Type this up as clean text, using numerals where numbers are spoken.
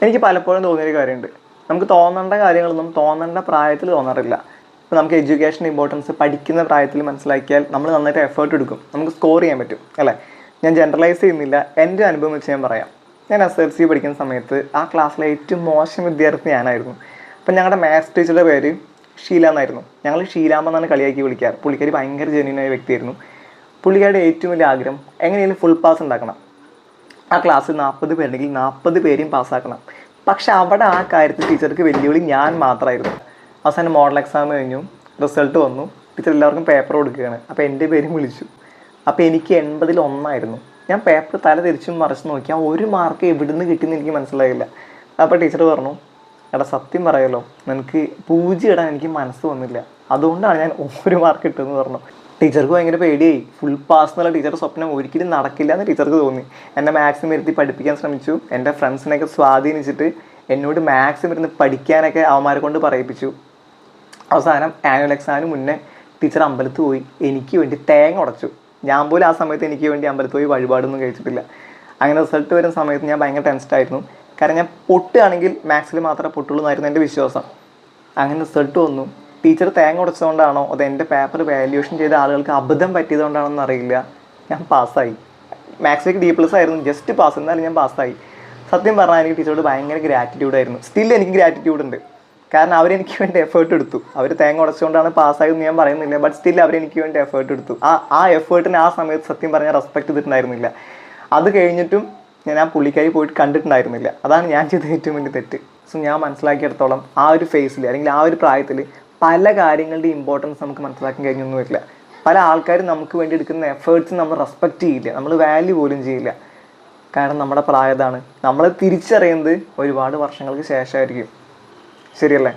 എനിക്ക് പലപ്പോഴും തോന്നിയൊരു കാര്യമുണ്ട്, നമുക്ക് തോന്നേണ്ട കാര്യങ്ങളൊന്നും തോന്നേണ്ട പ്രായത്തിൽ തോന്നാറില്ല. ഇപ്പോൾ നമുക്ക് എഡ്യൂക്കേഷൻ ഇമ്പോർട്ടൻസ് പഠിക്കുന്ന പ്രായത്തിൽ മനസ്സിലാക്കിയാൽ നമ്മൾ നന്നായിട്ട് എഫേർട്ട് എടുക്കും, നമുക്ക് സ്കോർ ചെയ്യാൻ പറ്റും അല്ലേ. ഞാൻ ജനറലൈസ് ചെയ്യുന്നില്ല, എൻ്റെ അനുഭവം വെച്ച് ഞാൻ പറയാം. ഞാൻ SLC പഠിക്കുന്ന സമയത്ത് ആ ക്ലാസ്സിലെ ഏറ്റവും മോശം വിദ്യാർത്ഥി ഞാനായിരുന്നു. അപ്പം ഞങ്ങളുടെ മാത്സ് ടീച്ചറുടെ പേര് ഷീല എന്നായിരുന്നു. ഞങ്ങൾ ഷീലാമ്മ എന്നാണ് കളിയാക്കി വിളിക്കാറ്. പുള്ളിക്കാരി ഭയങ്കര ജെന്യൂനായ വ്യക്തിയായിരുന്നു. പുള്ളിക്കാരുടെ ഏറ്റവും വലിയ ആഗ്രഹം എങ്ങനെയെങ്കിലും ഫുൾ പാസ് ഉണ്ടാക്കണം. ആ ക്ലാസ്സിൽ 40 പേരുണ്ടെങ്കിൽ 40 പേരെയും പാസ്സാക്കണം. പക്ഷെ അവിടെ ആ കാര്യത്തിൽ ടീച്ചർക്ക് വെല്ലുവിളി ഞാൻ മാത്രമായിരുന്നു. അവസാനം മോഡൽ എക്സാം കഴിഞ്ഞു, റിസൾട്ട് വന്നു, ടീച്ചർ എല്ലാവർക്കും പേപ്പർ കൊടുക്കുകയാണ്. അപ്പോൾ എൻ്റെ പേരും വിളിച്ചു. അപ്പോൾ എനിക്ക് 80-ൽ 1 ഞാൻ പേപ്പർ തല തിരിച്ചും മറിച്ച് നോക്കി, ആ 1 മാർക്ക് എവിടുന്ന് കിട്ടിയെന്ന് എനിക്ക് മനസ്സിലായില്ല. അപ്പോൾ ടീച്ചർ പറഞ്ഞു, എടാ സത്യം പറയല്ലോ, നിനക്ക് 0 ഇടാൻ എനിക്ക് മനസ്സ് വന്നില്ല, അതുകൊണ്ടാണ് ഞാൻ 1 മാർക്ക് ഇട്ടതെന്ന് പറഞ്ഞു. ടീച്ചർക്ക് ഭയങ്കര പേടിയായി. ഫുൾ പാസ് എന്നുള്ള ടീച്ചറുടെ സ്വപ്നം ഒരിക്കലും നടക്കില്ല എന്ന് ടീച്ചർക്ക് തോന്നി. എന്നെ മാത്സും ഇരുത്തി പഠിപ്പിക്കാൻ ശ്രമിച്ചു. എൻ്റെ ഫ്രണ്ട്സിനെയൊക്കെ സ്വാധീനിച്ചിട്ട് എന്നോട് മാത്സും ഇരുന്ന് പഠിക്കാനൊക്കെ അവന്മാരെ കൊണ്ട് പറയിപ്പിച്ചു. അവസാനം ആനുവൽ എക്സാമിന് മുന്നേ ടീച്ചർ അമ്പലത്തിൽ പോയി എനിക്ക് വേണ്ടി തേങ്ങ ഉടച്ചു. ഞാൻ പോലും ആ സമയത്ത് എനിക്ക് വേണ്ടി അമ്പലത്തിൽ പോയി വഴിപാടൊന്നും കഴിച്ചിട്ടില്ല. അങ്ങനെ റിസൾട്ട് വരുന്ന സമയത്ത് ഞാൻ ഭയങ്കര ടെൻസ്ഡായിരുന്നു. കാരണം ഞാൻ പൊട്ടുകയാണെങ്കിൽ മാത്സിൽ മാത്രമേ പൊട്ടുള്ളൂ എന്നായിരുന്നു എൻ്റെ വിശ്വാസം. അങ്ങനെ റിസൾട്ട് വന്നു. ടീച്ചർ തേങ്ങ ഉടച്ചതുകൊണ്ടാണോ അത് എൻ്റെ പേപ്പർ വാല്യുവേഷൻ ചെയ്ത ആളുകൾക്ക് അബദ്ധം പറ്റിയതുകൊണ്ടാണെന്ന് അറിയില്ല, ഞാൻ പാസ്സായി. മാത്സിലേക്ക് D+ ആയിരുന്നു, ജസ്റ്റ് പാസ്, എന്നാലും ഞാൻ പാസ്സായി. സത്യം പറഞ്ഞാൽ എനിക്ക് ടീച്ചറോട് ഭയങ്കര ഗ്രാറ്റിറ്റ്യൂഡായിരുന്നു. സ്റ്റിൽ എനിക്ക് ഗ്രാറ്റിറ്റ്യൂഡ് ഉണ്ട്. കാരണം അവരെനിക്ക് വേണ്ടി എഫേർട്ട് എടുത്തു. അവർ തേങ്ങ ഉടച്ചുകൊണ്ടാണ് പാസ്സായതെന്ന് ഞാൻ പറയുന്നില്ല, ബട്ട് സ്റ്റിൽ അവരെനിക്ക് വേണ്ടി എഫേർട്ട് എടുത്തു. ആ എഫേർട്ടിന് ആ സമയത്ത് സത്യം പറഞ്ഞാൽ റെസ്പെക്ട് ചെയ്തിട്ടുണ്ടായിരുന്നില്ല. അത് കഴിഞ്ഞിട്ടും ഞാൻ ആ പുള്ളിക്കാരി പോയിട്ട് കണ്ടിട്ടുണ്ടായിരുന്നില്ല. അതാണ് ഞാൻ ചെയ്ത ഏറ്റവും വലിയ തെറ്റ്. സോ ഞാൻ മനസ്സിലാക്കിയിടത്തോളം ആ ഒരു ഫേസിൽ അല്ലെങ്കിൽ ആ ഒരു പ്രായത്തിൽ പല കാര്യങ്ങളുടെ ഇമ്പോർട്ടൻസ് നമുക്ക് മനസ്സിലാക്കാൻ കഴിഞ്ഞൊന്നും വരില്ല. പല ആൾക്കാരും നമുക്ക് വേണ്ടി എടുക്കുന്ന എഫേർട്സ് നമ്മൾ റെസ്പെക്റ്റ് ചെയ്യില്ല, നമ്മൾ വാല്യൂ പോലും ചെയ്യില്ല. കാരണം നമ്മുടെ പ്രായതാണ്. നമ്മൾ തിരിച്ചറിയുന്നത് ഒരുപാട് വർഷങ്ങൾക്ക് ശേഷമായിരിക്കും. ശരിയല്ലേ?